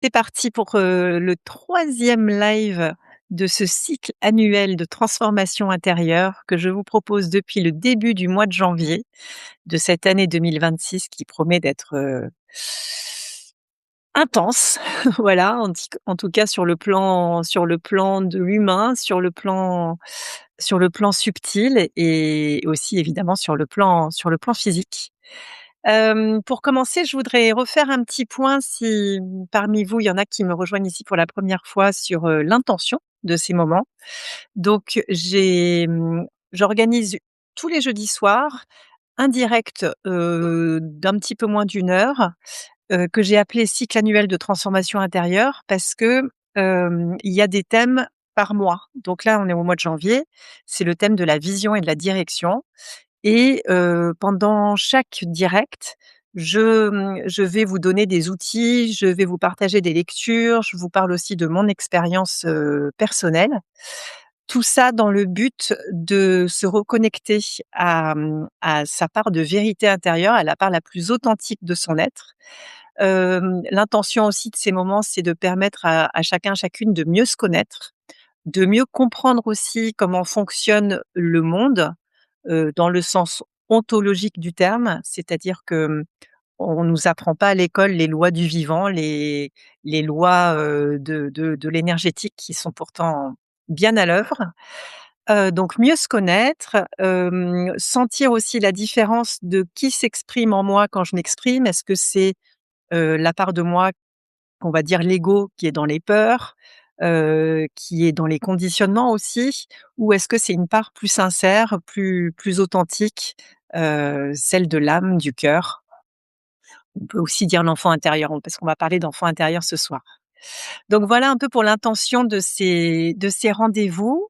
C'est parti pour, le troisième live de ce cycle annuel de transformation intérieure que je vous propose depuis le début du mois de janvier de cette année 2026 qui promet d'être, intense. Voilà, en tout cas sur le plan de l'humain, sur le plan subtil et aussi évidemment sur le plan physique. Pour commencer, je voudrais refaire un petit point si parmi vous, il y en a qui me rejoignent ici pour la première fois sur, l'intention de ces moments. Donc j'organise tous les jeudis soirs un direct, d'un petit peu moins d'une heure, que j'ai appelé cycle annuel de transformation intérieure parce que, il y a des thèmes par mois. Donc là, on est au mois de janvier, c'est le thème de la vision et de la direction et pendant chaque direct, je vais vous donner des outils, je vais vous partager des lectures, je vous parle aussi de mon expérience, personnelle. Tout ça dans le but de se reconnecter à sa part de vérité intérieure, à la part la plus authentique de son être. L'intention aussi de ces moments, c'est de permettre à chacun, chacune de mieux se connaître, de mieux comprendre aussi comment fonctionne le monde, dans le sens ontologique du terme, c'est-à-dire que, on nous apprend pas à l'école les lois du vivant, les lois, de l'énergétique qui sont pourtant bien à l'œuvre. Donc mieux se connaître, sentir aussi la différence de qui s'exprime en moi quand je m'exprime. Est-ce que c'est, la part de moi on va dire l'ego qui est dans les peurs, qui est dans les conditionnements aussi? Ou est-ce que c'est une part plus sincère, plus authentique, celle de l'âme, du cœur? On peut aussi dire l'enfant intérieur, parce qu'on va parler d'enfant intérieur ce soir. Donc voilà un peu pour l'intention de ces rendez-vous.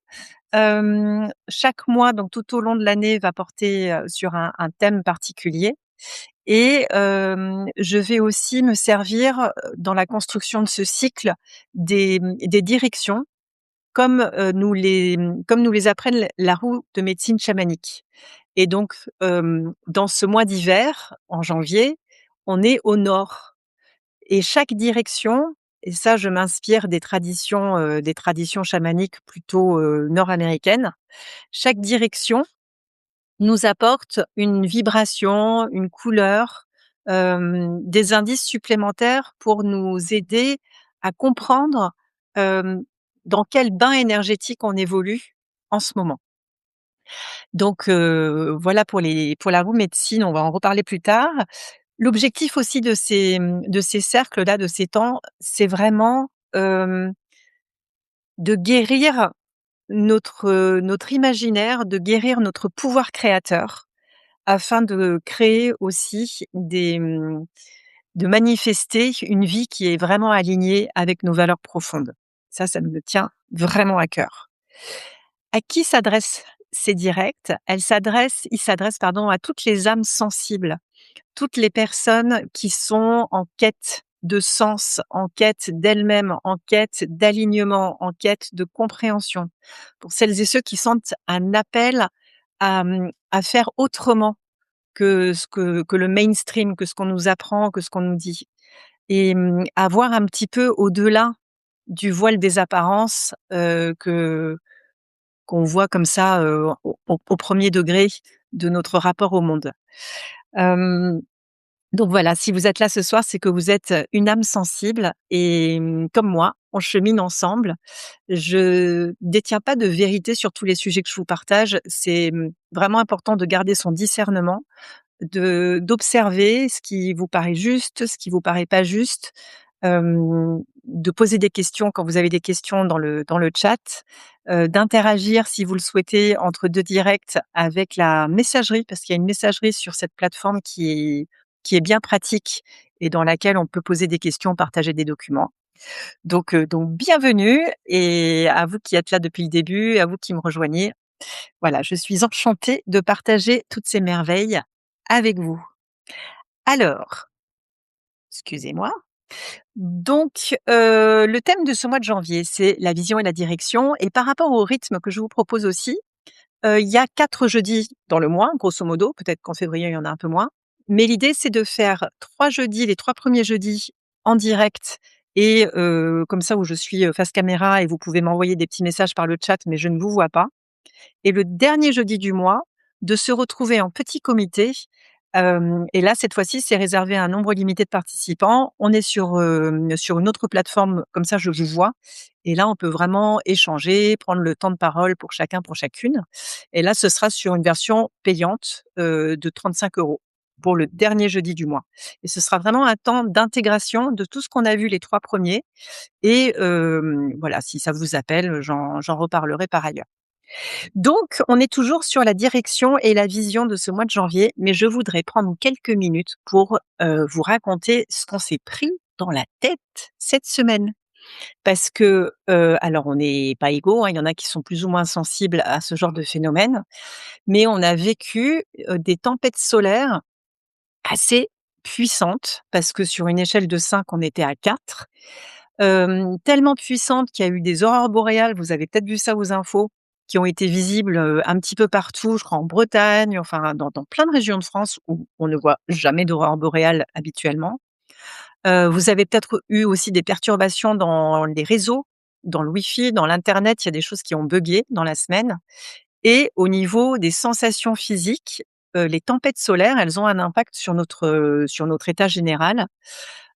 Chaque mois, donc tout au long de l'année, va porter, sur un thème particulier et je vais aussi me servir, dans la construction de ce cycle des directions comme, comme nous les apprennent la roue de médecine chamanique et donc dans ce mois d'hiver, en janvier, on est au nord et chaque direction et ça je m'inspire des traditions chamaniques plutôt, nord-américaines. Chaque direction nous apporte une vibration, une couleur, des indices supplémentaires pour nous aider à comprendre, hem, dans quel bain énergétique on évolue en ce moment. Donc voilà pour la roue médecine, on va en reparler plus tard. L'objectif aussi de ces cercles-là, de ces temps, c'est vraiment, de guérir notre imaginaire, de guérir notre pouvoir créateur afin de créer aussi de manifester une vie qui est vraiment alignée avec nos valeurs profondes. Ça me tient vraiment à cœur. À qui s'adressent ces directs? Ils s'adressent, pardon, à toutes les âmes sensibles, toutes les personnes qui sont en quête de sens, en quête d'elles-mêmes, en quête d'alignement, en quête de compréhension. Pour celles et ceux qui sentent un appel à faire autrement que le mainstream, que ce qu'on nous apprend, que ce qu'on nous dit et à voir un petit peu au-delà du voile des apparences, que qu'on voit comme ça, au 1er degré de notre rapport au monde. Hem, donc voilà, si vous êtes là ce soir, c'est que vous êtes, une âme sensible et comme moi, on chemine ensemble. Je détiens pas de vérité sur tous les sujets que je vous partage. C'est, vraiment important de garder son discernement, de d'observer ce qui vous paraît juste, ce qui vous paraît pas juste, de poser des questions quand vous avez des questions dans le chat, d'interagir si vous le souhaitez entre 2 directs avec la messagerie, parce qu'il y a une messagerie sur cette plateforme qui est bien pratique et dans laquelle on peut poser des questions, partager des documents. Donc bienvenue et à vous qui êtes là depuis le début et à vous qui me rejoignez. Voilà, je suis enchantée de partager toutes ces merveilles avec vous. Alors, excusez-moi. Donc, le thème de ce mois de janvier, c'est la vision et la direction et par rapport au rythme que je vous propose aussi, il y a 4 jeudis dans le mois, grosso modo, peut-être qu'en février, il y en a un peu moins. Mais l'idée, c'est de faire 3 jeudis, les 3 premiers jeudis en direct et comme ça où je suis, face caméra et vous pouvez m'envoyer des petits messages par le chat, mais je ne vous vois pas. Et le dernier jeudi du mois, de se retrouver en petit comité, et là, cette fois-ci, c'est réservé à un nombre limité de participants. On est sur une autre plateforme, comme ça je vous vois et là, on peut vraiment échanger, prendre le temps de parole pour chacun, pour chacune et là, ce sera sur une version payante, de 35 € pour le dernier jeudi du mois et ce sera vraiment un temps d'intégration de tout ce qu'on a vu les 3 premiers et voilà, si ça vous appelle, j'en reparlerai par ailleurs. Donc, on est toujours sur la direction et la vision de ce mois de janvier, mais je voudrais prendre quelques minutes pour, vous raconter ce qu'on s'est pris dans la tête cette semaine. Parce que, alors on n'est pas égaux, hein, il y en a qui sont plus ou moins sensibles à ce genre de phénomène, mais on a vécu, des tempêtes solaires assez puissantes, parce que sur une échelle de 5, on était à 4. Tellement puissante qu'il y a eu des aurores boréales, vous avez peut-être vu ça aux infos, qui ont été visibles, un petit peu partout, je crois en Bretagne, enfin dans plein de régions de France où on ne voit jamais d'aurore boréale habituellement. Vous avez peut-être eu aussi des perturbations dans les réseaux, dans le wifi, dans l'internet, il y a des choses qui ont buggé dans la semaine et au niveau des sensations physiques, les tempêtes solaires, elles ont un impact sur notre état général.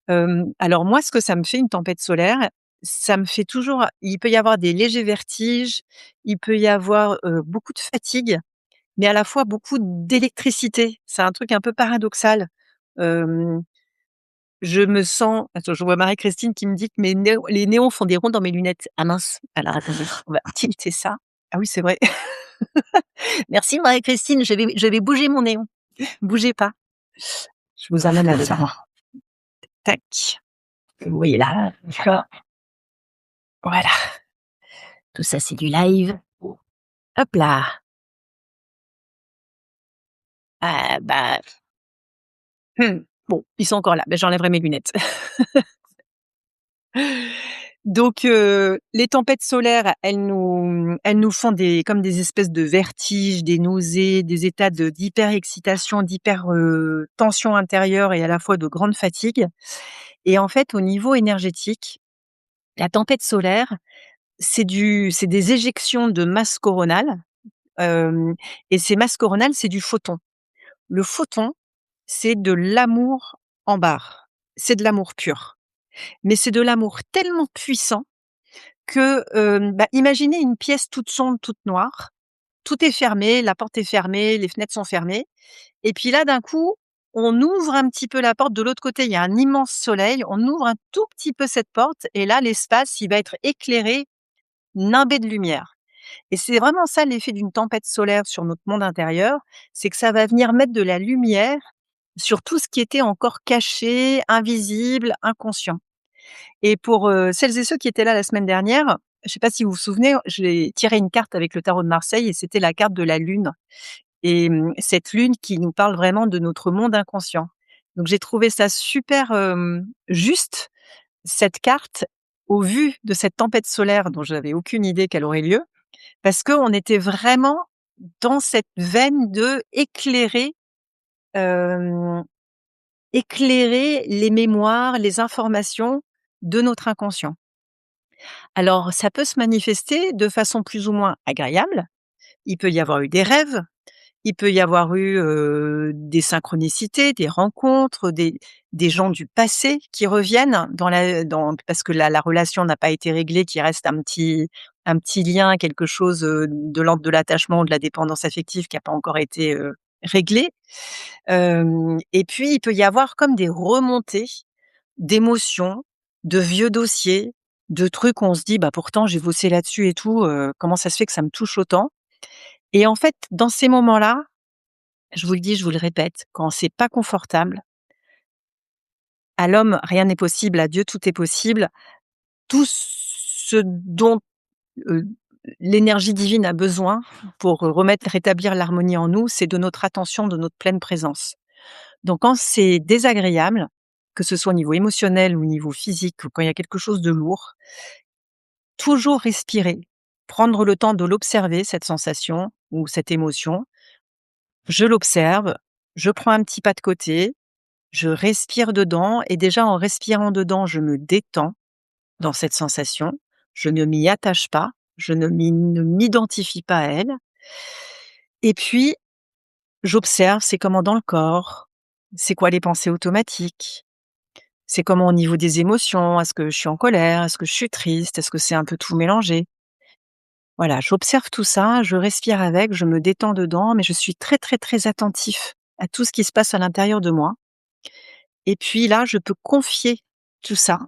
Alors moi, ce que ça me fait une tempête solaire, ça me fait toujours il peut y avoir des légers vertiges, il peut y avoir, beaucoup de fatigue, mais à la fois beaucoup d'électricité. C'est un truc un peu paradoxal. Hem, je me sens attends, je vois Marie-Christine qui me dit que mes néons les néons font des ronds dans mes lunettes. Ah mince, alors attendez, on va tilter ça. Ah oui, c'est vrai. Merci Marie-Christine, je vais bouger mon néon. Bougez pas. Je vous emmène avec moi. Tac. Vous voyez là, voilà. Voilà. Tout ça, c'est du live. Hop là. Ah bah, bon, ils sont encore là. Ben j'enlèverai mes lunettes. Donc, les tempêtes solaires, elles nous font des espèces de vertiges, des nausées, des états d'hyper-excitation, tension intérieure et à la fois de grande fatigue. Et en fait, au niveau énergétique, la tempête solaire, c'est des éjections de masse coronale, hem et ces masses coronales, c'est du photon. Le photon, c'est de l'amour en barre. C'est de l'amour pur. Mais c'est de l'amour tellement puissant que, bah, imaginez une pièce toute sombre, toute noire. Tout est fermé, la porte est fermée, les fenêtres sont fermées et puis là, d'un coup, on ouvre un petit peu la porte. De l'autre côté, il y a un immense soleil. On ouvre un tout petit peu cette porte et là, l'espace, il va être éclairé, nimbé de lumière. Et c'est vraiment ça l'effet d'une tempête solaire sur notre monde intérieur, c'est que ça va venir mettre de la lumière sur tout ce qui était encore caché, invisible, inconscient. Et pour, celles et ceux qui étaient là la semaine dernière, je ne sais pas si vous vous souvenez, j'ai tiré une carte avec le tarot de Marseille et c'était la carte de la lune et cette lune qui nous parle vraiment de notre monde inconscient. Donc j'ai trouvé ça super, juste, cette carte, au vu de cette tempête solaire dont je n'avais aucune idée qu'elle aurait lieu. Parce qu'on était vraiment dans cette veine de hem, éclairer les mémoires, les informations de notre inconscient. Alors ça peut se manifester de façon plus ou moins agréable. Il peut y avoir eu des rêves, il peut y avoir eu, des synchronicités, des rencontres, des gens du passé qui reviennent parce que la relation n'a pas été réglée, qu'il reste un petit lien, quelque chose, de l'ordre de l'attachement ou de la dépendance affective qui a pas encore été, réglé. Et puis il peut y avoir comme des remontées d'émotions, de vieux dossiers, de trucs où on se dit: «Bah, pourtant j'ai bossé là-dessus et tout, comment ça se fait que ça me touche autant?» Et en fait, dans ces moments-là, je vous le dis, je vous le répète, quand c'est pas confortable, à l'homme rien n'est possible, à Dieu tout est possible. Tout ce dont, heu, l'énergie divine a besoin pour, rétablir l'harmonie en nous, c'est de notre attention, de notre pleine présence. Donc quand c'est désagréable, que ce soit au niveau émotionnel ou au niveau physique, ou quand il y a quelque chose de lourd, toujours respirer, prendre le temps de l'observer, cette sensation ou cette émotion. Je l'observe, je prends un petit pas de côté, je respire dedans et déjà en respirant dedans, je me détends. dans cette sensation, je ne m'y attache pas, je ne m'identifie pas à elle et puis j'observe c'est comment dans le corps, c'est quoi les pensées automatiques, c'est comment au niveau des émotions, est-ce que je suis en colère, est-ce que je suis triste, est-ce que c'est un peu tout mélangé? Voilà, j'observe tout ça, je respire avec, je me détends dedans, mais je suis très, très, très attentif à tout ce qui se passe à l'intérieur de moi et puis là, je peux confier tout ça.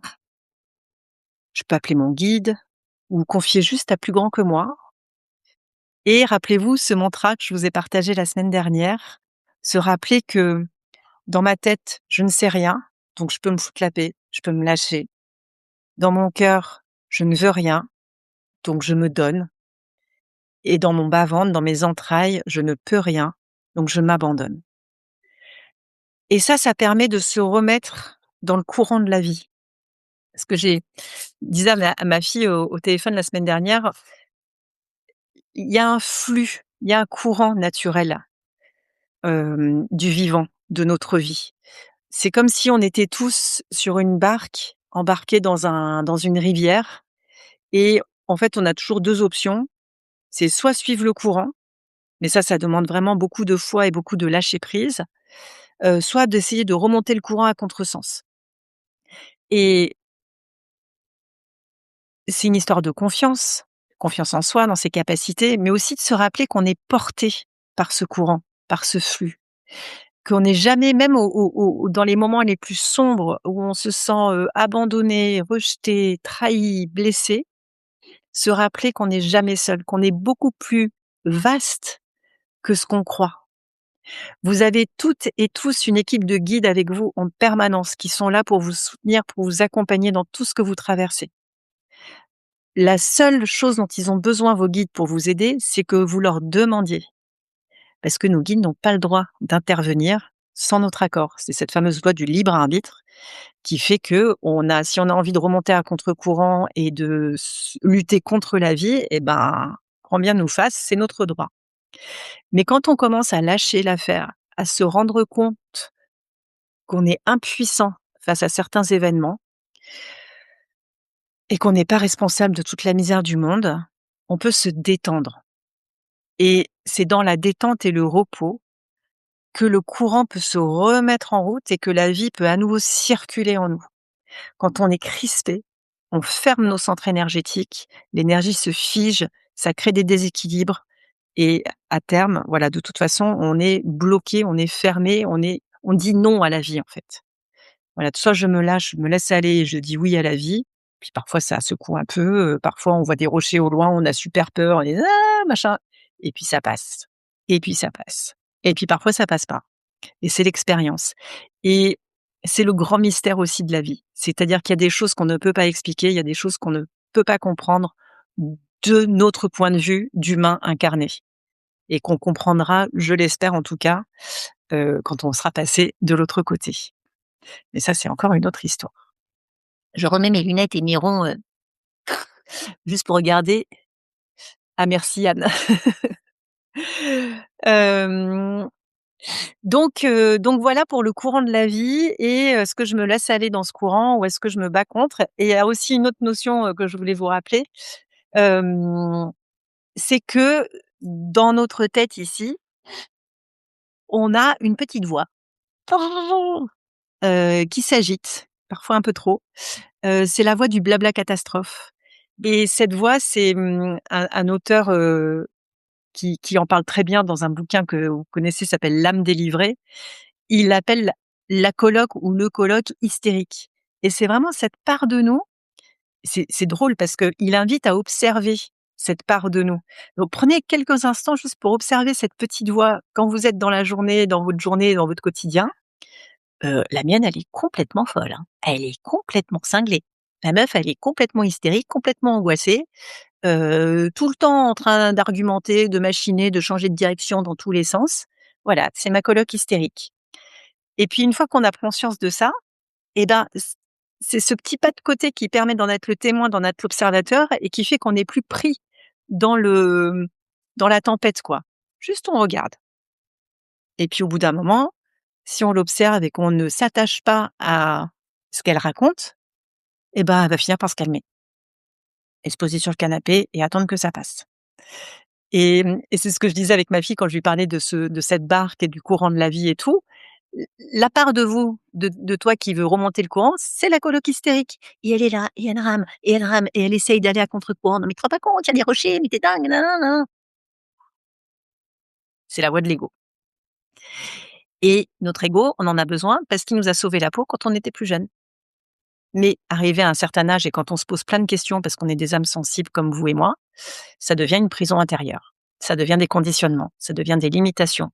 Je peux appeler mon guide ou confier juste à plus grand que moi et rappelez-vous ce mantra que je vous ai partagé la semaine dernière, se rappeler que dans ma tête, je ne sais rien, donc je peux me foutre la paix, je peux me lâcher. Dans mon cœur, je ne veux rien, donc je me donne et dans mon bas-ventre, dans mes entrailles, je ne peux rien, donc je m'abandonne. Et ça permet de se remettre dans le courant de la vie. Parce que j'ai disais à ma fille au téléphone la semaine dernière, il y a un flux, il y a un courant naturel, du vivant, de notre vie. C'est comme si on était tous sur une barque, embarqués dans une rivière et en fait, on a toujours 2 options. C'est soit suivre le courant, mais ça demande vraiment beaucoup de foi et beaucoup de lâcher prise, soit d'essayer de remonter le courant à contresens. Et c'est une histoire de confiance, confiance en soi, dans ses capacités, mais aussi de se rappeler qu'on est porté par ce courant, par ce flux. Qu'on n'est jamais, même dans les moments les plus sombres où on se sent, abandonné, rejeté, trahi, blessé, se rappeler qu'on n'est jamais seul, qu'on est beaucoup plus vaste que ce qu'on croit. Vous avez toutes et tous une équipe de guides avec vous en permanence qui sont là pour vous soutenir, pour vous accompagner dans tout ce que vous traversez. La seule chose dont ils ont besoin, vos guides, pour vous aider, c'est que vous leur demandiez. Parce que nos guides n'ont pas le droit d'intervenir sans notre accord. C'est cette fameuse loi du libre arbitre qui fait que si on a envie de remonter à contre-courant et de lutter contre la vie, eh ben, grand bien nous fasse, c'est notre droit. Mais quand on commence à lâcher l'affaire, à se rendre compte qu'on est impuissant face à certains événements et qu'on n'est pas responsable de toute la misère du monde, on peut se détendre. Et c'est dans la détente et le repos que le courant peut se remettre en route et que la vie peut à nouveau circuler en nous. Quand on est crispé, on ferme nos centres énergétiques, l'énergie se fige, ça crée des déséquilibres et à terme, voilà, de toute façon, on est bloqué, on est fermé, on dit non à la vie, en fait. Voilà, soit je me lâche, je me laisse aller et je dis oui à la vie, puis parfois ça secoue un peu, parfois on voit des rochers au loin, on a super peur, on est: «Ah!» machin et puis ça passe et puis ça passe et puis parfois ça passe pas. Et c'est l'expérience. Et c'est le grand mystère aussi de la vie. C'est-à-dire qu'il y a des choses qu'on ne peut pas expliquer, il y a des choses qu'on ne peut pas comprendre de notre point de vue d'humain incarné et qu'on comprendra, je l'espère en tout cas, quand on sera passé de l'autre côté. Mais ça, c'est encore une autre histoire. Je remets mes lunettes et mes ronds, juste pour regarder. Ah merci Anne. Hem donc voilà pour le courant de la vie et est-ce que je me laisse aller dans ce courant ou est-ce que je me bats contre? Et il y a aussi une autre notion, que je voulais vous rappeler, hem, c'est que dans notre tête ici, on a une petite voix, qui s'agite, parfois un peu trop. C'est la voix du blabla catastrophe et cette voix, c'est, un auteur, qui en parle très bien dans un bouquin que vous connaissez, s'appelle «L'âme délivrée». Il l'appelle la coloc ou le coloc hystérique et c'est vraiment cette part de nous, c'est drôle parce qu'il invite à observer cette part de nous. Donc prenez quelques instants juste pour observer cette petite voix quand vous êtes dans votre journée, dans votre quotidien. La mienne, elle est complètement folle, hein. Elle est complètement cinglée. La meuf, elle est complètement hystérique, complètement angoissée, tout le temps en train d'argumenter, de machiner, de changer de direction dans tous les sens. Voilà, c'est ma coloc hystérique. Et puis une fois qu'on a conscience de ça, et ben, c'est ce petit pas de côté qui permet d'en être le témoin, d'en être l'observateur et qui fait qu'on n'est plus pris dans dans la tempête, quoi. Juste on regarde et puis au bout d'un moment, si on l'observe et qu'on ne s'attache pas à ce qu'elle raconte, et ben, elle va finir par se calmer et se poser sur le canapé et attendre que ça passe. Et c'est ce que je disais avec ma fille quand je lui parlais de cette barque et du courant de la vie et tout. La part de vous, de toi qui veut remonter le courant, c'est la coloc hystérique et elle est là et elle rame et elle essaye d'aller à contre-courant. «Non mais tu te rends pas compte, il y a des rochers, mais tu es dingue, nin nin nin». C'est la voix de l'ego et notre ego, on en a besoin parce qu'il nous a sauvé la peau quand on était plus jeune. Mais arrivé à un certain âge et quand on se pose plein de questions parce qu'on est des âmes sensibles comme vous et moi, ça devient une prison intérieure. Ça devient des conditionnements, ça devient des limitations.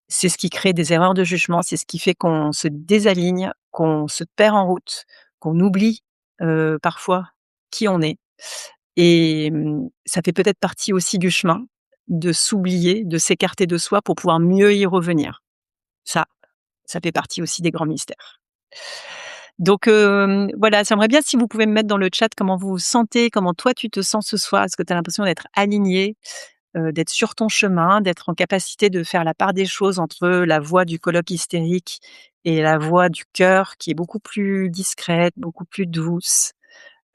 C'est ce qui crée des erreurs de jugement, c'est ce qui fait qu'on se désaligne, qu'on se perd en route, qu'on oublie, parfois qui on est et ça fait peut-être partie aussi du chemin de s'oublier, de s'écarter de soi pour pouvoir mieux y revenir. Ça, ça fait partie aussi des grands mystères. Donc voilà, j'aimerais bien si vous pouvez me mettre dans le chat comment vous vous sentez, comment toi tu te sens ce soir. Est-ce que tu as l'impression d'être aligné, d'être sur ton chemin, d'être en capacité de faire la part des choses entre la voix du colloque hystérique et la voix du cœur qui est beaucoup plus discrète, beaucoup plus douce,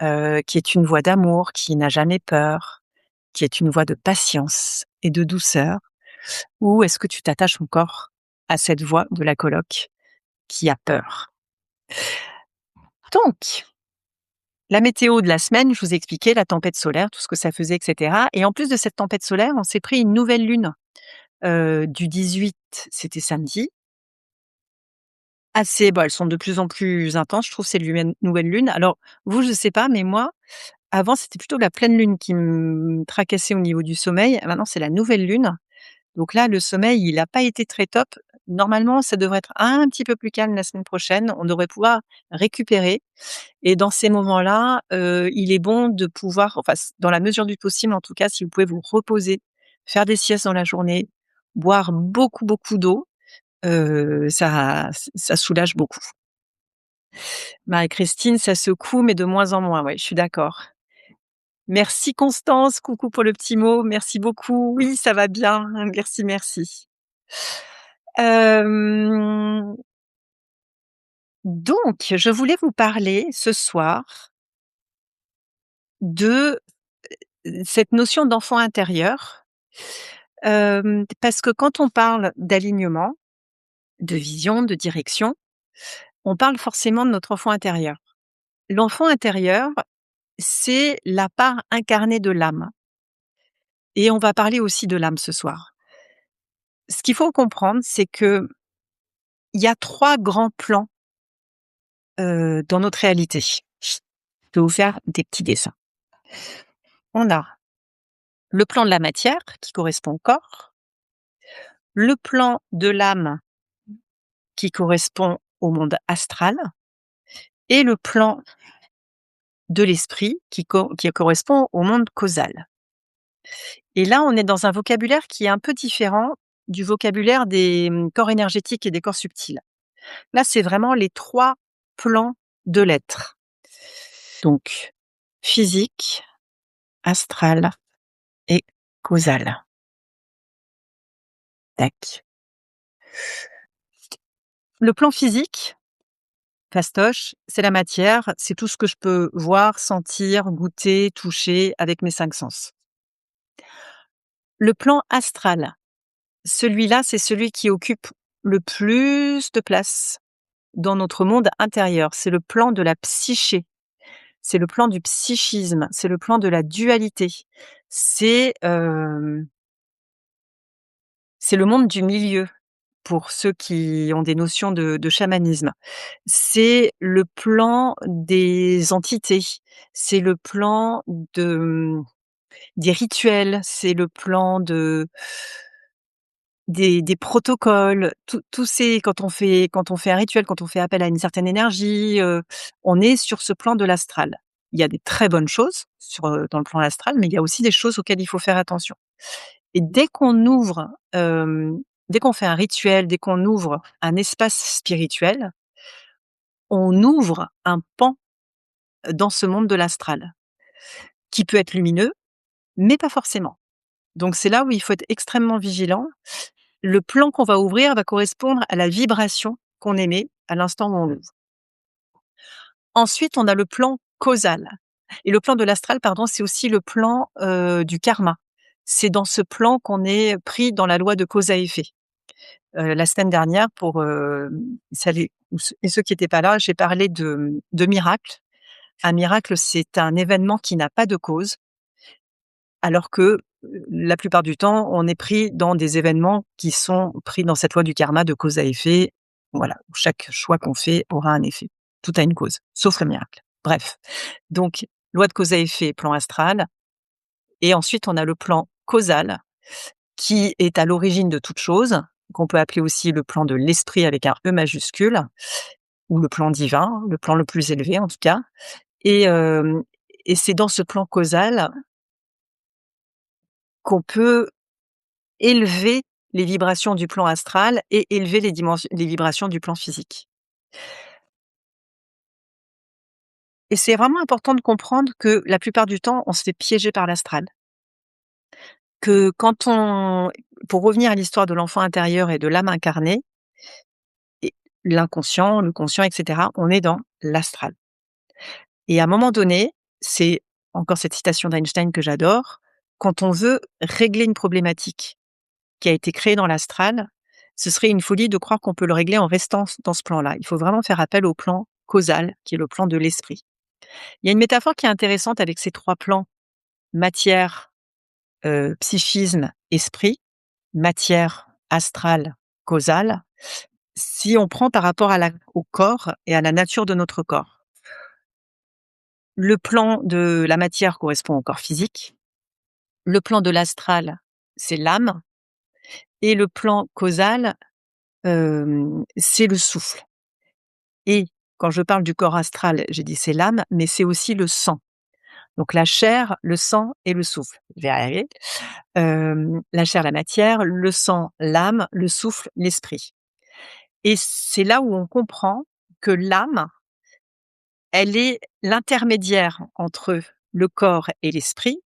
qui est une voix d'amour, qui n'a jamais peur, qui est une voix de patience et de douceur? Ou est-ce que tu t'attaches encore à cette voix de la colloque qui a peur? Donc, la météo de la semaine, je vous ai expliqué la tempête solaire, tout ce que ça faisait, et cetera. Et en plus de cette tempête solaire, on s'est pris une nouvelle lune, du 18, c'était samedi. Assez bah, elles sont de plus en plus intenses, je trouve, ces lumières nouvelles lunes. Alors vous, je sais pas, mais moi, avant, c'était plutôt la pleine lune qui me tracassait au niveau du sommeil. Maintenant, c'est la nouvelle lune. Donc là, le sommeil, il a pas été très top. Normalement, ça devrait être un petit peu plus calme la semaine prochaine. On devrait pouvoir récupérer et dans ces moments-là, il est bon de pouvoir enfin s dans la mesure du possible en tout cas, si vous pouvez vous reposer, faire des siestes dans la journée, boire beaucoup, beaucoup d'eau, ça soulage beaucoup. Marie-Christine, ça secoue, mais de moins en moins, ouais, je suis d'accord. Merci Constance, coucou pour le petit mot, merci beaucoup. Oui, ça va bien, merci, merci. Hem, donc je voulais vous parler ce soir de cette notion d'enfant intérieur. Parce que quand on parle d'alignement, de vision, de direction, on parle forcément de notre enfant intérieur. L'enfant intérieur, c'est la part incarnée de l'âme et on va parler aussi de l'âme ce soir. Ce qu'il faut comprendre, c'est qu'il y a 3 grands plans, dans notre réalité. Je vais vous faire des petits dessins. On a le plan de la matière qui correspond au corps, le plan de l'âme qui correspond au monde astral et le plan de l'esprit qui correspond au monde causal. Et là, on est dans un vocabulaire qui est un peu différent du vocabulaire des, corps énergétiques et des corps subtils. Là, c'est vraiment les 3 plans de l'être. Donc physique, astral et causal. Tac. Le plan physique, fastoche, c'est la matière, c'est tout ce que je peux voir, sentir, goûter, toucher avec mes 5 sens. Le plan astral, celui-là, c'est celui qui occupe le plus de place dans notre monde intérieur. C'est le plan de la psyché, c'est le plan du psychisme, c'est le plan de la dualité. C'est, c'est le monde du milieu pour ceux qui ont des notions de chamanisme. C'est le plan des entités, c'est le plan de, des rituels, c'est le plan de des protocoles, tous ces quand on fait un rituel, quand on fait appel à une certaine énergie, on est sur ce plan de l'astral. Il y a des très bonnes choses sur, dans le plan astral, mais il y a aussi des choses auxquelles il faut faire attention. Et dès qu'on fait un rituel, dès qu'on ouvre un espace spirituel, on ouvre un pan dans ce monde de l'astral, qui peut être lumineux, mais pas forcément. Donc c'est là où il faut être extrêmement vigilant. Le plan qu'on va ouvrir va correspondre à la vibration qu'on émet à l'instant où on l'ouvre. Ensuite, on a le plan causal. Et le plan de l'astral, pardon, c'est aussi le plan, du karma. C'est dans ce plan qu'on est pris dans la loi de cause à effet. La semaine dernière pour, celles et ceux qui étaient pas là, j'ai parlé de miracle. Un miracle, c'est un événement qui n'a pas de cause, alors que, la plupart du temps, on est pris dans des événements qui sont pris dans cette loi du karma de cause à effet. Voilà, où chaque choix qu'on fait aura un effet. Tout a une cause, sauf le miracle. Bref, donc loi de cause à effet, plan astral et ensuite on a le plan causal qui est à l'origine de toute chose, qu'on peut appeler aussi le plan de l'esprit avec un E majuscule ou le plan divin, le plan le plus élevé en tout cas et hem et c'est dans ce plan causal qu'on peut élever les vibrations du plan astral et élever les vibrations du plan physique. Et c'est vraiment important de comprendre que la plupart du temps, on se fait piéger par l'astral. Que quand on Pour revenir à l'histoire de l'enfant intérieur et de l'âme incarnée et l'inconscient, le conscient et cetera, on est dans l'astral. Et à un moment donné, c'est encore cette citation d'Einstein que j'adore, quand on veut régler une problématique qui a été créée dans l'astral, ce serait une folie de croire qu'on peut le régler en restant dans ce plan-là. Il faut vraiment faire appel au plan causal, qui est le plan de l'esprit. Il y a une métaphore qui est intéressante avec ces 3 plans: matière, psychisme, esprit, matière, astral, causal. Si on prend par rapport au corps et à la nature de notre corps. Le plan de la matière correspond au corps physique, le plan de l'astral, c'est l'âme et le plan causal, c'est le souffle. Et quand je parle du corps astral, j'ai dit c'est l'âme, mais c'est aussi le sang. Donc la chair, le sang et le souffle. Je vais y arriver. La chair, la matière, le sang, l'âme, le souffle, l'esprit. Et c'est là où on comprend que l'âme, elle est l'intermédiaire entre le corps et l'esprit.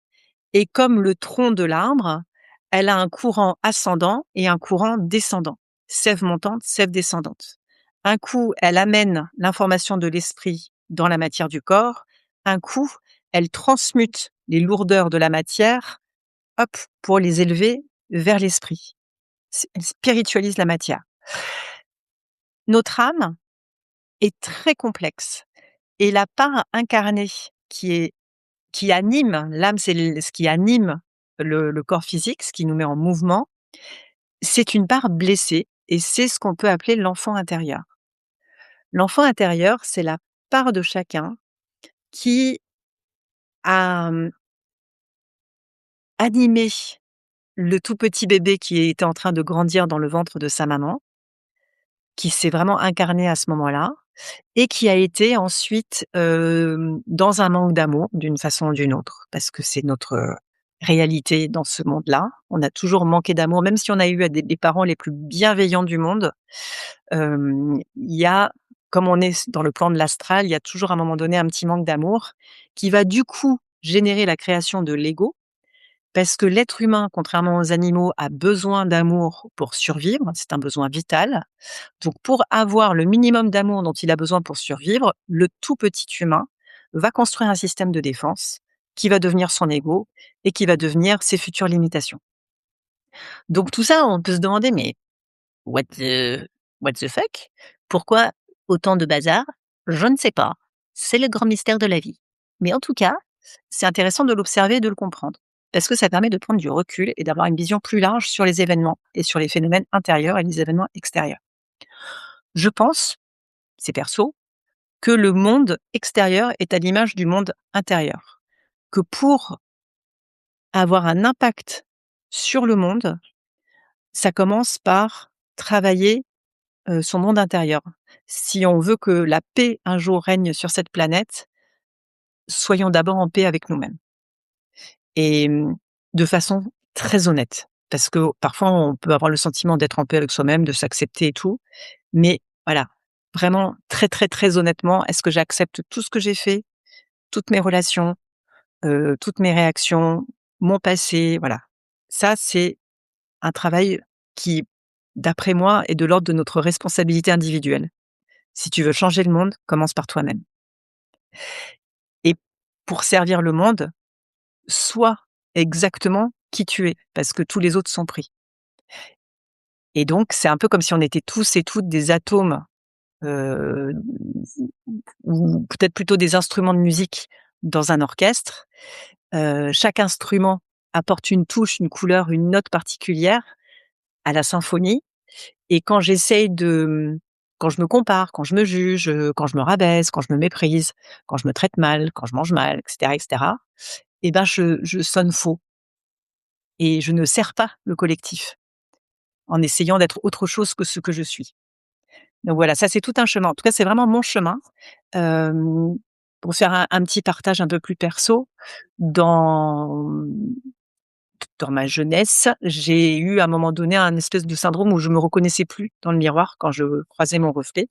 Et comme le tronc de l'arbre, elle a un courant ascendant et un courant descendant, sève montante, sève descendante. Un coup, elle amène l'information de l'esprit dans la matière du corps. Un coup, elle transmute les lourdeurs de la matière, hop, pour les élever vers l'esprit. Elle spiritualise la matière. Notre âme est très complexe et la part incarnée qui anime, l'âme, c'est ce qui anime le corps physique, ce qui nous met en mouvement, c'est une part blessée et c'est ce qu'on peut appeler l'enfant intérieur. L'enfant intérieur, c'est la part de chacun qui a, animé le tout petit bébé qui était en train de grandir dans le ventre de sa maman, qui s'est vraiment incarné à ce moment-là et qui a été ensuite, dans un manque d'amour d'une façon ou d'une autre, parce que c'est notre, réalité dans ce monde-là. On a toujours manqué d'amour, même si on a eu des parents les plus bienveillants du monde, il y a comme on est dans le plan de l'astral, il y a toujours à un moment donné un petit manque d'amour qui va du coup générer la création de l'ego. Parce que l'être humain, contrairement aux animaux, a besoin d'amour pour survivre, c'est un besoin vital. Donc pour avoir le minimum d'amour dont il a besoin pour survivre, le tout petit humain va construire un système de défense qui va devenir son ego et qui va devenir ses futures limitations. Donc tout ça, on peut se demander, mais what the fuck? Pourquoi autant de bazar? Je ne sais pas. C'est le grand mystère de la vie. Mais en tout cas, c'est intéressant de l'observer et de le comprendre. Parce que ça permet de prendre du recul et d'avoir une vision plus large sur les événements et sur les phénomènes intérieurs et les événements extérieurs. Je pense, c'est perso, que le monde extérieur est à l'image du monde intérieur. Que pour avoir un impact sur le monde, ça commence par travailler son monde intérieur. Si on veut que la paix un jour règne sur cette planète, soyons d'abord en paix avec nous-mêmes et de façon très honnête. Parce que parfois on peut avoir le sentiment d'être en paix avec soi-même, de s'accepter et tout, mais voilà, vraiment très, très, très honnêtement, est-ce que j'accepte tout ce que j'ai fait, toutes mes relations, toutes mes réactions, mon passé, voilà. Ça, c'est un travail qui, d'après moi, est de l'ordre de notre responsabilité individuelle. Si tu veux changer le monde, commence par toi-même. Et pour servir le monde, sois exactement qui tu es, parce que tous les autres sont pris. Et donc c'est un peu comme si on était tous et toutes des atomes, heu, ou peut-être plutôt des instruments de musique dans un orchestre. Chaque instrument apporte une touche, une couleur, une note particulière à la symphonie. Et quand je me compare, quand je me juge, quand je me rabaisse, quand je me méprise, quand je me traite mal, quand je mange mal, et cetera, et ben, je sonne faux et je ne sers pas le collectif en essayant d'être autre chose que ce que je suis. Donc voilà, ça c'est tout un chemin. En tout cas, c'est vraiment mon chemin. Hem, pour faire un petit partage un peu plus perso, dans dans ma jeunesse, j'ai eu à un moment donné un espèce de syndrome où je me reconnaissais plus dans le miroir quand je croisais mon reflet.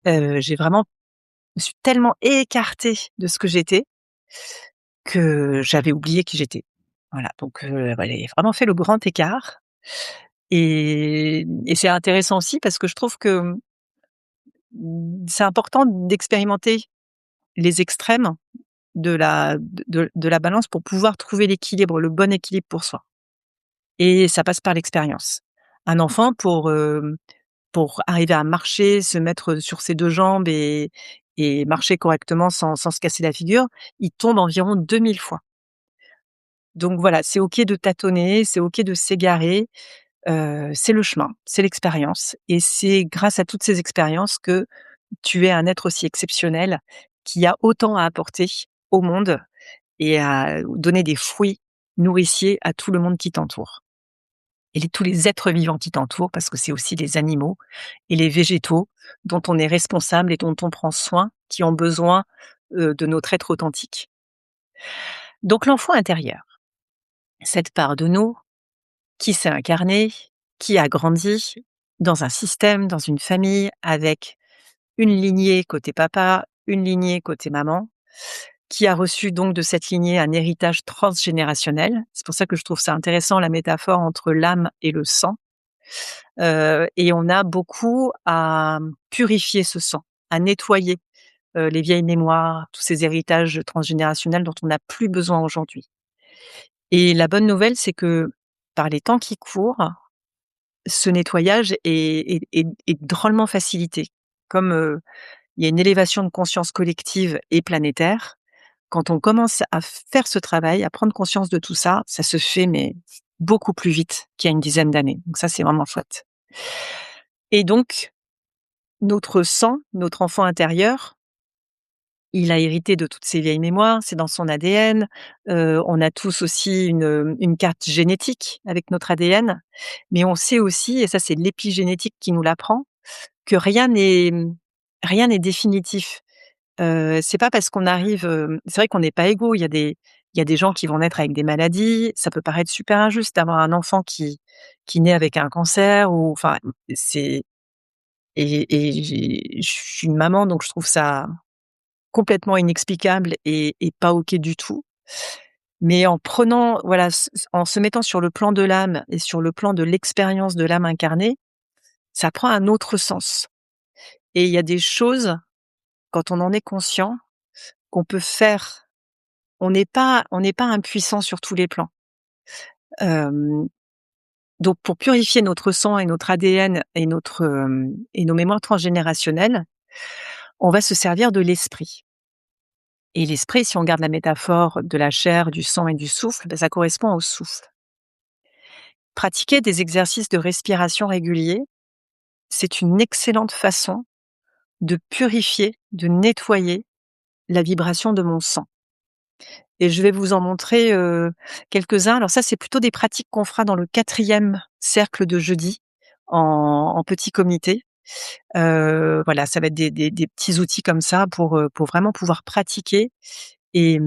J'ai vraiment me suis tellement écartée de ce que j'étais, que j'avais oublié qui j'étais. Voilà, donc voilà, j'ai vraiment fait le grand écart et c'est intéressant aussi parce que je trouve que, c'est important d'expérimenter les extrêmes de la balance pour pouvoir trouver l'équilibre, le bon équilibre pour soi et ça passe par l'expérience. Un enfant pour arriver à marcher, se mettre sur ses 2 jambes et marcher correctement sans se casser la figure, il tombe environ 2000 fois. Donc voilà, c'est OK de tâtonner, c'est OK de s'égarer, c'est le chemin, c'est l'expérience et c'est grâce à toutes ces expériences que tu es un être aussi exceptionnel qui a autant à apporter au monde et à donner des fruits nourriciers à tout le monde qui t'entoure et tous les êtres vivants qui t'entourent parce que c'est aussi les animaux et les végétaux dont on est responsable et dont on prend soin, qui ont besoin, de notre être authentique. Donc l'enfant intérieur, cette part de nous qui s'est incarnée, qui a grandi dans un système, dans une famille, avec une lignée côté papa, une lignée côté maman, qui a reçu donc de cette lignée un héritage transgénérationnel. C'est pour ça que je trouve ça intéressant la métaphore entre l'âme et le sang. Et on a beaucoup à purifier ce sang, à nettoyer, les vieilles mémoires, tous ces héritages transgénérationnels dont on n'a plus besoin aujourd'hui. Et la bonne nouvelle, c'est que par les temps qui courent, ce nettoyage est drôlement facilité. Comme, il y a une élévation de conscience collective et planétaire, quand on commence à faire ce travail, à prendre conscience de tout ça, ça se fait mais beaucoup plus vite qu'il y a une dizaine d'années. Donc ça, c'est vraiment chouette. Et donc notre sang, notre enfant intérieur, il a hérité de toutes ces vieilles mémoires, c'est dans son ADN. On a tous aussi une carte génétique avec notre ADN, mais on sait aussi, et ça c'est l'épigénétique qui nous l'apprend, que rien n'est définitif. C'est pas parce qu'on arrive, c'est vrai qu'on n'est pas égaux. Il y a des gens qui vont naître avec des maladies. Ça peut paraître super injuste d'avoir un enfant qui naît avec un cancer ou enfin, c'est je suis une maman, donc je trouve ça complètement inexplicable et pas OK du tout. Mais en prenant voilà, en se mettant sur le plan de l'âme et sur le plan de l'expérience de l'âme incarnée, ça prend un autre sens. Et il y a des choses, quand on en est conscient, qu'on peut faire. On n'est pas impuissant sur tous les plans. Hem, donc pour purifier notre sang et notre ADN et nos mémoires transgénérationnelles, on va se servir de l'esprit. Et l'esprit, si on garde la métaphore de la chair, du sang et du souffle, ça correspond au souffle. Pratiquer des exercices de respiration réguliers, c'est une excellente façon de purifier, de nettoyer la vibration de mon sang. Et je vais vous en montrer, quelques-uns. Alors ça, c'est plutôt des pratiques qu'on fera dans le 4e cercle de jeudi en petit comité. Voilà, ça va être des petits outils comme ça pour vraiment pouvoir pratiquer et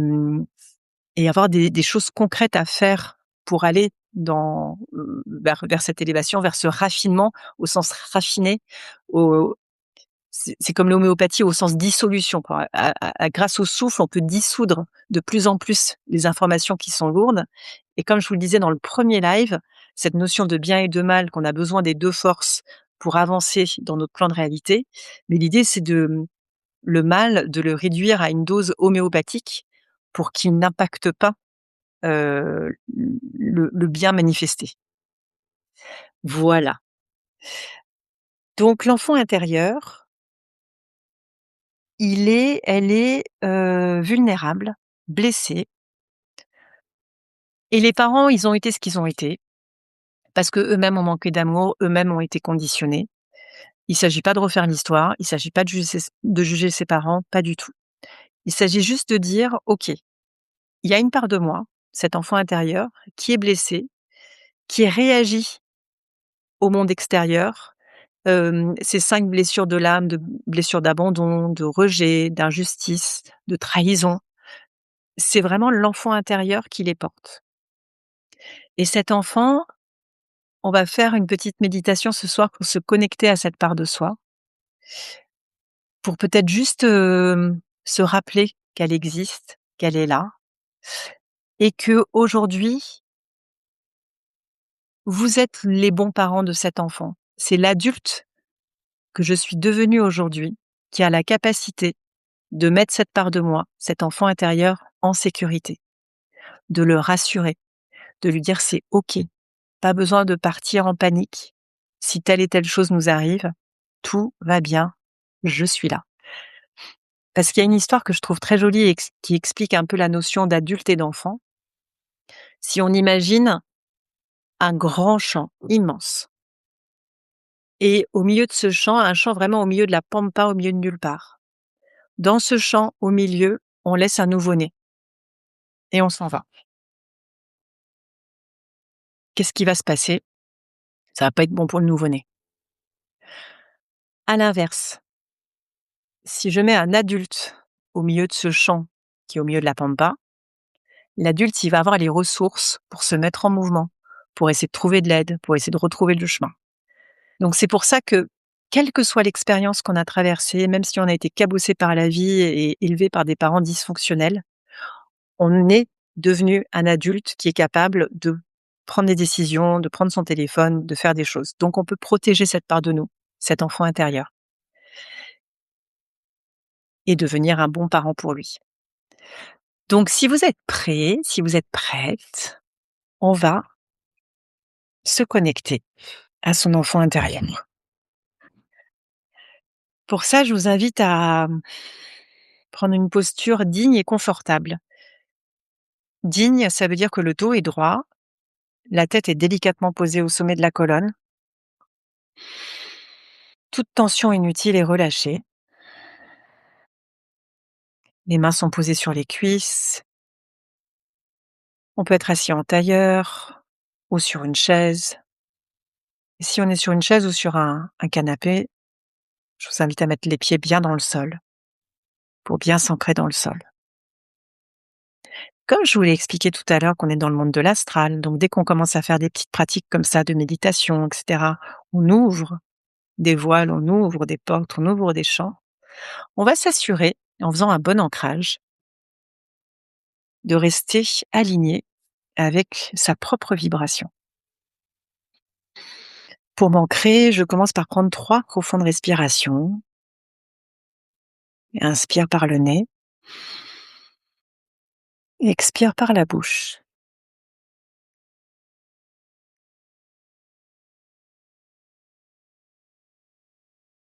et avoir des choses concrètes à faire pour aller vers cette élévation, vers ce raffinement au sens raffiné, au c'est comme l'homéopathie au sens dissolution, quoi. Grâce au souffle, on peut dissoudre de plus en plus les informations qui sont lourdes et comme je vous le disais dans le premier live, cette notion de bien et de mal, qu'on a besoin des 2 forces pour avancer dans notre plan de réalité, mais l'idée c'est le mal, de le réduire à une dose homéopathique pour qu'il n'impacte pas, le bien manifesté. Voilà. Donc l'enfant intérieur, elle est, vulnérable, blessée et les parents, ils ont été ce qu'ils ont été parce qu'eux-mêmes ont manqué d'amour, eux-mêmes ont été conditionnés. Il s'agit pas de refaire l'histoire, il s'agit pas de juger ses parents, pas du tout. Il s'agit juste de dire: «OK, il y a une part de moi, cet enfant intérieur, qui est blessé, qui réagit au monde extérieur, ces 5 blessures de l'âme, de blessures d'abandon, de rejet, d'injustice, de trahison, c'est vraiment l'enfant intérieur qui les porte et cet enfant, on va faire une petite méditation ce soir pour se connecter à cette part de soi, pour peut-être juste, se rappeler qu'elle existe, qu'elle est là et qu'aujourd'hui, vous êtes les bons parents de cet enfant. C'est l'adulte que je suis devenue aujourd'hui qui a la capacité de mettre cette part de moi, cet enfant intérieur, en sécurité, de le rassurer, de lui dire: «C'est OK, pas besoin de partir en panique. Si telle et telle chose nous arrive, tout va bien, je suis là». Parce qu'il y a une histoire que je trouve très jolie et qui explique un peu la notion d'adulte et d'enfant. Si on imagine un grand champ immense et au milieu de ce champ, un champ vraiment au milieu de la pampa, au milieu de nulle part. Dans ce champ, au milieu, on laisse un nouveau-né et on s'en va. Qu'est-ce qui va se passer? Ça va pas être bon pour le nouveau-né. À l'inverse, si je mets un adulte au milieu de ce champ qui est au milieu de la pampa, l'adulte, il va avoir les ressources pour se mettre en mouvement, pour essayer de trouver de l'aide, pour essayer de retrouver le chemin. Donc c'est pour ça que, quelle que soit l'expérience qu'on a traversée, même si on a été cabossé par la vie et élevé par des parents dysfonctionnels, on est devenu un adulte qui est capable de prendre des décisions, de prendre son téléphone, de faire des choses. Donc on peut protéger cette part de nous, cet enfant intérieur, et devenir un bon parent pour lui. Donc si vous êtes prêts, si vous êtes prête, on va se connecter à son enfant intérieur. Pour ça, je vous invite à prendre une posture digne et confortable. Digne, ça veut dire que le dos est droit, la tête est délicatement posée au sommet de la colonne, toute tension inutile est relâchée. Les mains sont posées sur les cuisses. On peut être assis en tailleur ou sur une chaise. Et si on est sur une chaise ou sur un canapé, je vous invite à mettre les pieds bien dans le sol pour bien s'ancrer dans le sol. Comme je vous l'ai expliqué tout à l'heure qu'on est dans le monde de l'astral, donc dès qu'on commence à faire des petites pratiques comme ça de méditation, etc., on ouvre des voiles, on ouvre des portes, on ouvre des champs. On va s'assurer, en faisant un bon ancrage, de rester aligné avec sa propre vibration. Pour m'ancrer, je commence par prendre 3 profondes respirations. Inspire par le nez, expire par la bouche.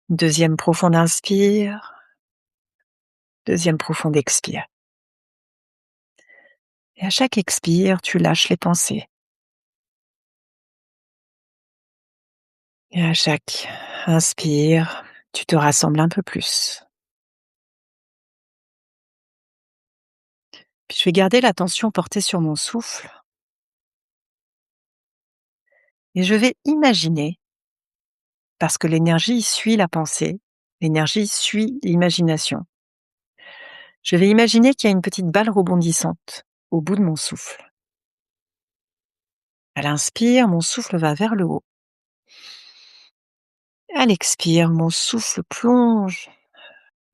Deuxième profonde inspire, deuxième profonde expire. Et à chaque expire, tu lâches les pensées. Et à chaque inspire, tu te rassembles un peu plus. Puis je vais garder l'attention portée sur mon souffle et je vais imaginer, parce que l'énergie suit la pensée, l'énergie suit l'imagination. Je vais imaginer qu'il y a une petite balle rebondissante au bout de mon souffle. À l'inspire, mon souffle va vers le haut. À l'expire, mon souffle plonge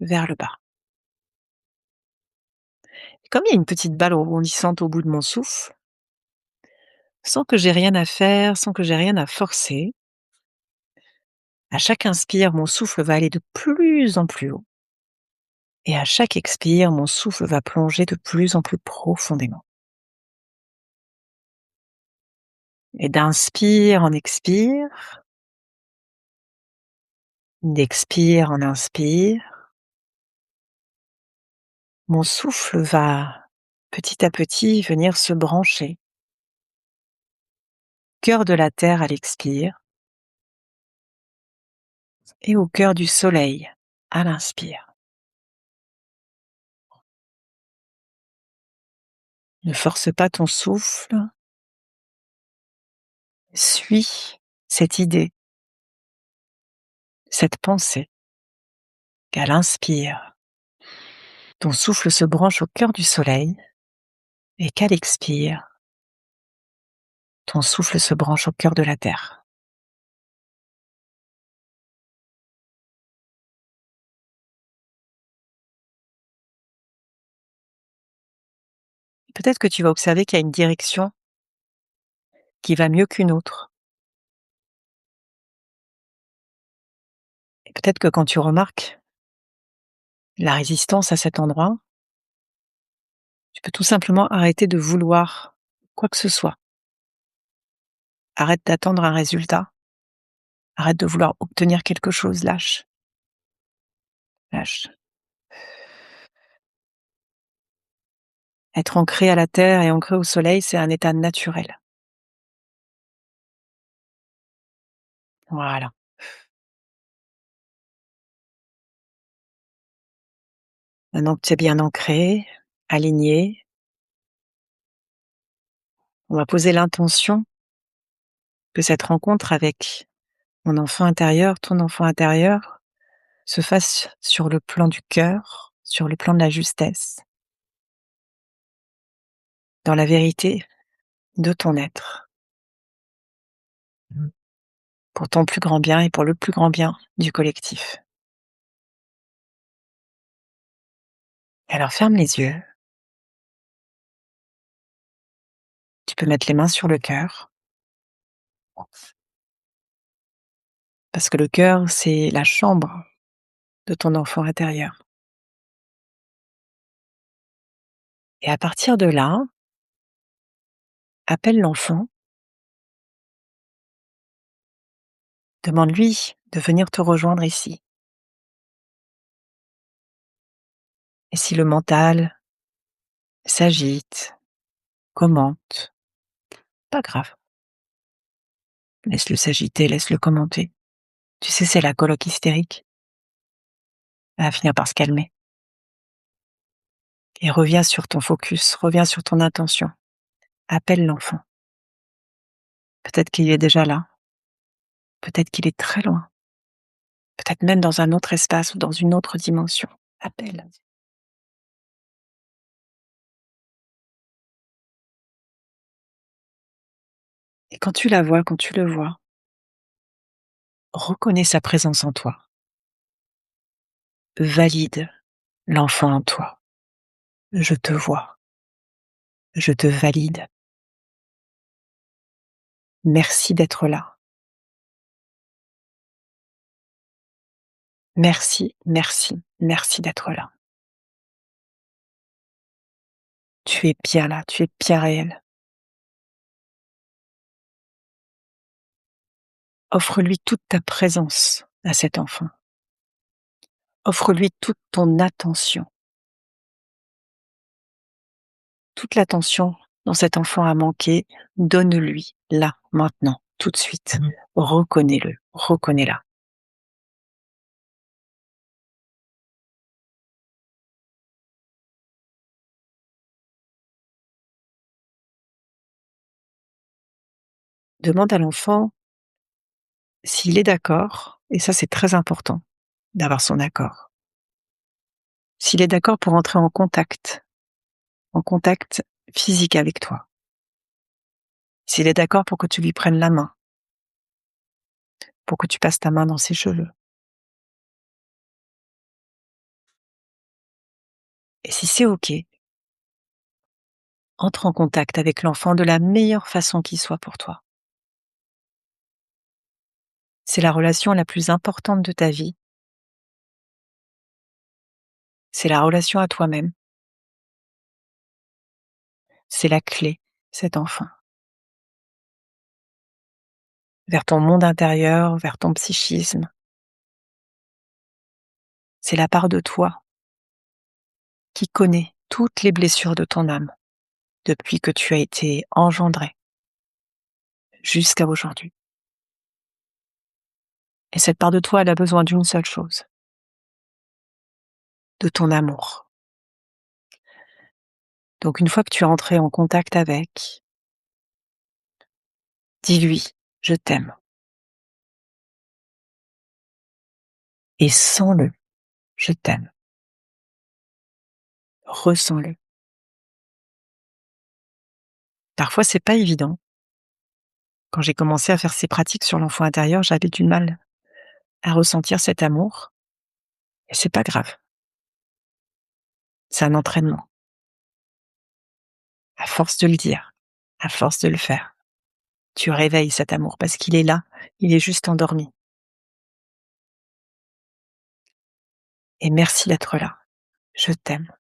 vers le bas. Et comme il y a une petite balle rebondissante au bout de mon souffle, sans que j'ai rien à faire, sans que j'ai rien à forcer, à chaque inspire, mon souffle va aller de plus en plus haut. Et à chaque expire, mon souffle va plonger de plus en plus profondément. Et d'inspire en expire, d'expire en inspire, mon souffle va petit à petit venir se brancher. Cœur de la terre à l'expire et au cœur du soleil à l'inspire. Ne force pas ton souffle, suis cette idée, cette pensée qu'à l'inspire, ton souffle se branche au cœur du soleil et qu'à l'expire, ton souffle se branche au cœur de la terre. Peut-être que tu vas observer qu'il y a une direction qui va mieux qu'une autre. Et peut-être que quand tu remarques la résistance à cet endroit, tu peux tout simplement arrêter de vouloir quoi que ce soit. Arrête d'attendre un résultat. Arrête de vouloir obtenir quelque chose. Lâche. Lâche. Être ancré à la terre et ancré au soleil, c'est un état naturel. Voilà. Maintenant que tu es bien ancré, aligné, on va poser l'intention que cette rencontre avec mon enfant intérieur, ton enfant intérieur, se fasse sur le plan du cœur, sur le plan de la justesse, dans la vérité de ton être, pour ton plus grand bien et pour le plus grand bien du collectif. Alors ferme les yeux, tu peux mettre les mains sur le cœur, parce que le cœur, c'est la chambre de ton enfant intérieur. Et à partir de là, appelle l'enfant, demande-lui de venir te rejoindre ici. Et si le mental s'agite, commente, pas grave. Laisse-le s'agiter, laisse-le commenter. Tu sais, c'est la coloc hystérique. Elle va finir par se calmer. Et reviens sur ton focus, reviens sur ton intention. Appelle l'enfant. Peut-être qu'il est déjà là. Peut-être qu'il est très loin. Peut-être même dans un autre espace ou dans une autre dimension. Appelle. Et quand tu la vois, quand tu le vois, reconnais sa présence en toi. Valide l'enfant en toi. Je te vois. Je te valide. Merci d'être là. Merci, merci, merci d'être là. Tu es bien là, tu es bien réel. Offre-lui toute ta présence à cet enfant. Offre-lui toute ton attention. Toute l'attention dont cet enfant a manqué, donne-lui, là, maintenant, tout de suite. Reconnais-le, reconnais-la. Demande à l'enfant s'il est d'accord, et ça c'est très important d'avoir son accord. S'il est d'accord pour entrer en contact physique avec toi. S'il est d'accord pour que tu lui prennes la main, pour que tu passes ta main dans ses cheveux. Et si c'est OK, entre en contact avec l'enfant de la meilleure façon qui soit pour toi. C'est la relation la plus importante de ta vie. C'est la relation à toi-même. C'est la clé, cet enfant, vers ton monde intérieur, vers ton psychisme. C'est la part de toi qui connaît toutes les blessures de ton âme depuis que tu as été engendré jusqu'à aujourd'hui. Et cette part de toi, elle a besoin d'une seule chose, de ton amour. Donc une fois que tu es entré en contact avec, dis-lui, je t'aime. Et sens-le, je t'aime. Ressens-le. Parfois, c'est pas évident. Quand j'ai commencé à faire ces pratiques sur l'enfant intérieur, j'avais du mal à ressentir cet amour. Et c'est pas grave. C'est un entraînement. À force de le dire, à force de le faire, tu réveilles cet amour parce qu'il est là, il est juste endormi. Et merci d'être là. Je t'aime.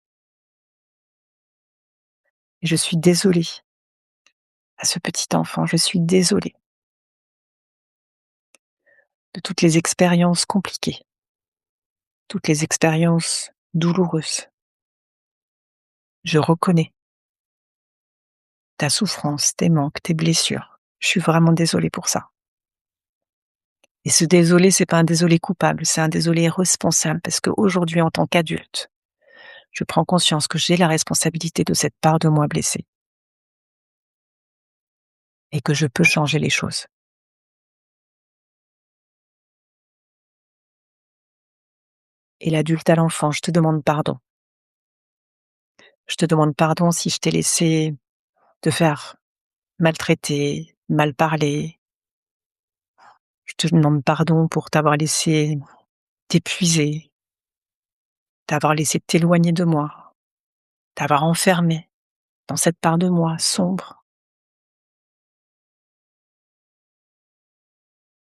Et je suis désolée à ce petit enfant, je suis désolée de toutes les expériences compliquées, toutes les expériences douloureuses. Je reconnais ta souffrance, tes manques, tes blessures. Je suis vraiment désolée pour ça. Et ce désolé, c'est pas un désolé coupable, c'est un désolé responsable parce qu'aujourd'hui, en tant qu'adulte, je prends conscience que j'ai la responsabilité de cette part de moi blessée et que je peux changer les choses. Et l'adulte à l'enfant, je te demande pardon. Je te demande pardon si je t'ai laissé te faire maltraiter, mal parler. Je te demande pardon pour t'avoir laissé t'épuiser, t'avoir laissé t'éloigner de moi, t'avoir enfermé dans cette part de moi sombre.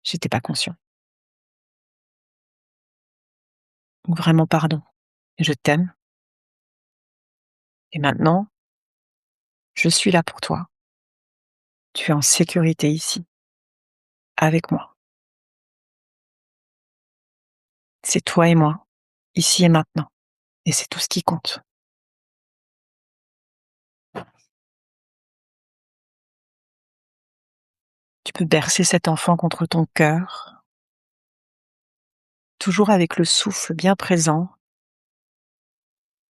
J'étais pas conscient. Donc vraiment pardon. Je t'aime. Et maintenant, je suis là pour toi. Tu es en sécurité ici, avec moi. C'est toi et moi, ici et maintenant. Et c'est tout ce qui compte. Tu peux bercer cet enfant contre ton cœur, toujours avec le souffle bien présent.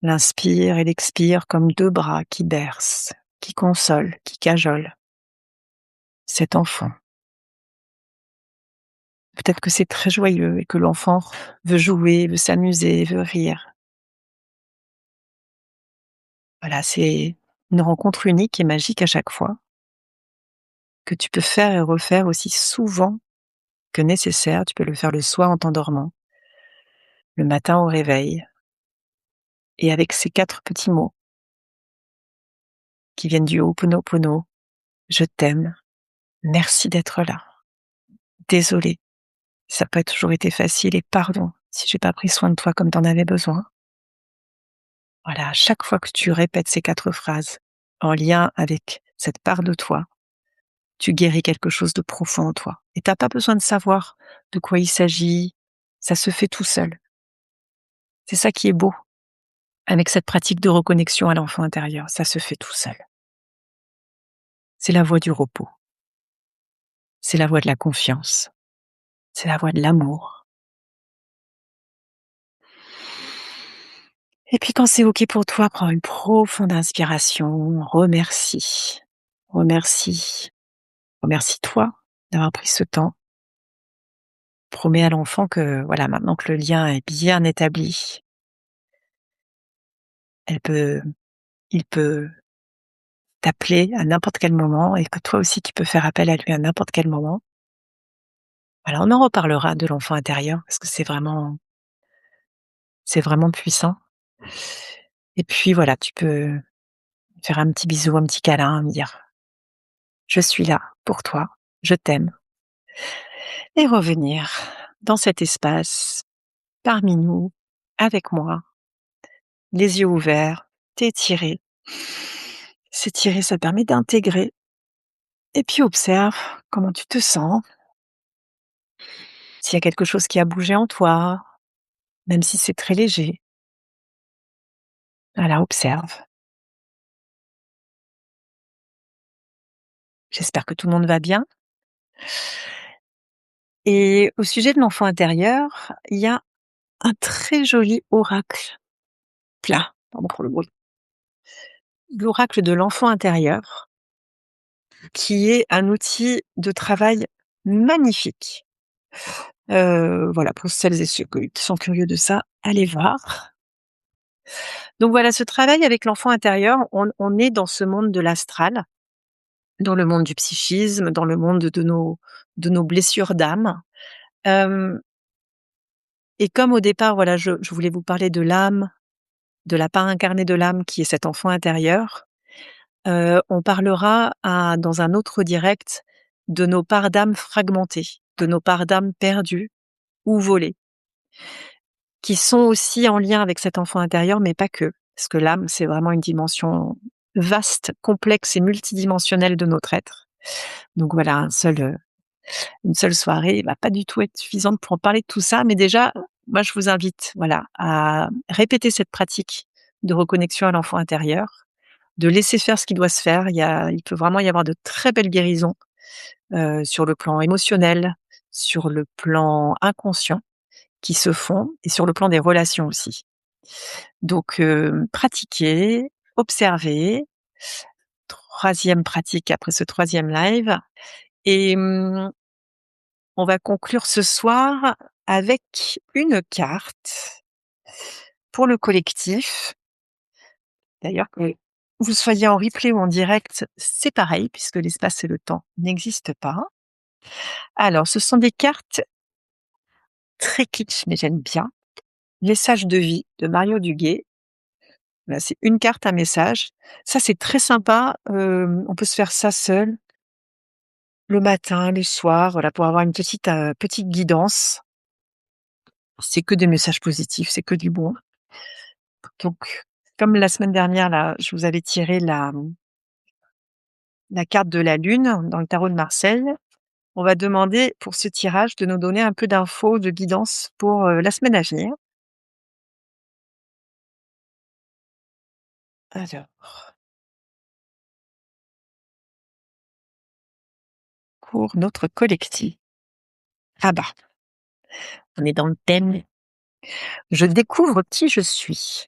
L'inspire et l'expire comme deux bras qui bercent, qui consolent, qui cajolent cet enfant. Peut-être que c'est très joyeux et que l'enfant veut jouer, veut s'amuser, veut rire. Voilà, c'est une rencontre unique et magique à chaque fois, que tu peux faire et refaire aussi souvent que nécessaire. Tu peux le faire le soir en t'endormant, le matin au réveil, et avec ces 4 petits mots qui viennent du Ho'oponopono: je t'aime, merci d'être là, désolé, ça n'a pas toujours été facile et pardon si j'ai pas pris soin de toi comme tu en avais besoin. Voilà, à chaque fois que tu répètes ces 4 phrases en lien avec cette part de toi, tu guéris quelque chose de profond en toi. Et tu as pas besoin de savoir de quoi il s'agit, ça se fait tout seul. C'est ça qui est beau avec cette pratique de reconnexion à l'enfant intérieur, ça se fait tout seul. C'est la voie du repos, c'est la voie de la confiance, c'est la voie de l'amour. Et puis quand c'est OK pour toi, prends une profonde inspiration, remercie, remercie, remercie-toi d'avoir pris ce temps. Promets à l'enfant que, voilà, maintenant que le lien est bien établi, elle peut il peut t'appeler à n'importe quel moment et que toi aussi tu peux faire appel à lui à n'importe quel moment. Voilà, on en reparlera de l'enfant intérieur parce que c'est vraiment puissant. Et puis voilà, tu peux faire un petit bisou, un petit câlin, me dire: «Je suis là pour toi, je t'aime» et revenir dans cet espace, parmi nous, avec moi, les yeux ouverts, t'étirer. S'étirer, ça permet d'intégrer et puis observe comment tu te sens, s'il y a quelque chose qui a bougé en toi, même si c'est très léger. Voilà, observe. J'espère que tout le monde va bien. Et au sujet de l'enfant intérieur, il y a un très joli oracle, plat, pardon pour le bruit, l'oracle de l'enfant intérieur, qui est un outil de travail magnifique. Voilà, pour celles et ceux qui sont curieux de ça, allez voir. Donc voilà, ce travail avec l'enfant intérieur, on est dans ce monde de l'astral, dans le monde du psychisme, dans le monde de nos blessures d'âme. Hem Et comme au départ, voilà, je voulais vous parler de l'âme, de la part incarnée de l'âme qui est cet enfant intérieur, on parlera dans un autre direct de nos parts d'âme fragmentées, de nos parts d'âme perdues ou volées, qui sont aussi en lien avec cet enfant intérieur, mais pas que. Parce que l'âme, c'est vraiment une dimension vaste, complexe et multidimensionnelle de notre être. Donc voilà, une seule soirée va pas du tout être suffisante pour en parler de tout ça, mais déjà, moi je vous invite, voilà, à répéter cette pratique de reconnexion à l'enfant intérieur, de laisser faire ce qui doit se faire. Il peut vraiment y avoir de très belles guérisons, sur le plan émotionnel, sur le plan inconscient qui se font et sur le plan des relations aussi. Donc pratiquez, observez, troisième pratique après ce troisième live et on va conclure ce soir avec une carte pour le collectif. D'ailleurs, que vous soyez en replay ou en direct, c'est pareil puisque l'espace et le temps n'existent pas. Alors, ce sont des cartes très kitsch, mais j'aime bien. Message de vie de Mario Duguay. Là, c'est une carte, un message. Ça, c'est très sympa. On peut se faire ça seul, le matin, le soir, voilà, pour avoir une petite guidance. C'est que des messages positifs, c'est que du bon. Donc, comme la semaine dernière, là, je vous avais tiré la carte de la lune dans le tarot de Marseille, on va demander pour ce tirage de nous donner un peu d'infos, de guidance pour, la semaine à venir. Alors, pour notre collectif. Ah bah, on est dans le thème. Je découvre qui je suis.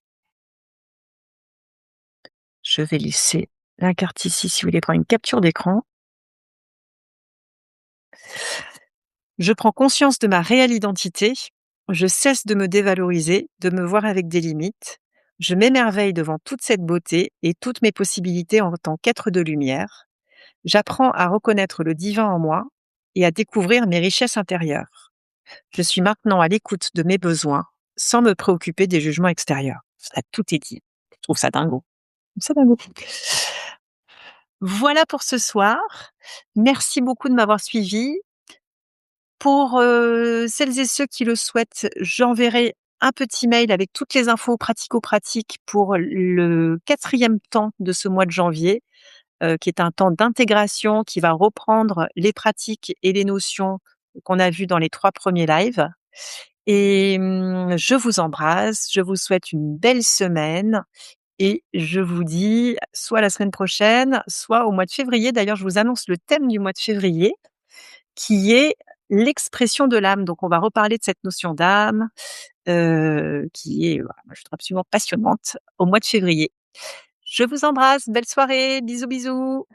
Je vais laisser la carte ici si vous voulez prendre une capture d'écran. Je prends conscience de ma réelle identité. Je cesse de me dévaloriser, de me voir avec des limites. Je m'émerveille devant toute cette beauté et toutes mes possibilités en tant qu'être de lumière. J'apprends à reconnaître le divin en moi et à découvrir mes richesses intérieures. Je suis maintenant à l'écoute de mes besoins sans me préoccuper des jugements extérieurs. Ça, tout est dit. Je trouve ça dingo. Je trouve ça dingo. Voilà pour ce soir. Merci beaucoup de m'avoir suivi. Pour, celles et ceux qui le souhaitent, j'enverrai un petit mail avec toutes les infos pratico-pratiques pour le 4e temps de ce mois de janvier, qui est un temps d'intégration qui va reprendre les pratiques et les notions qu'on a vues dans les 3 premiers lives et je vous embrasse, je vous souhaite une belle semaine et je vous dis soit la semaine prochaine, soit au mois de février. D'ailleurs, je vous annonce le thème du mois de février qui est l'expression de l'âme. Donc on va reparler de cette notion d'âme, qui est, voilà, moi je trouve absolument passionnante au mois de février. Je vous embrasse, belle soirée, bisous bisous.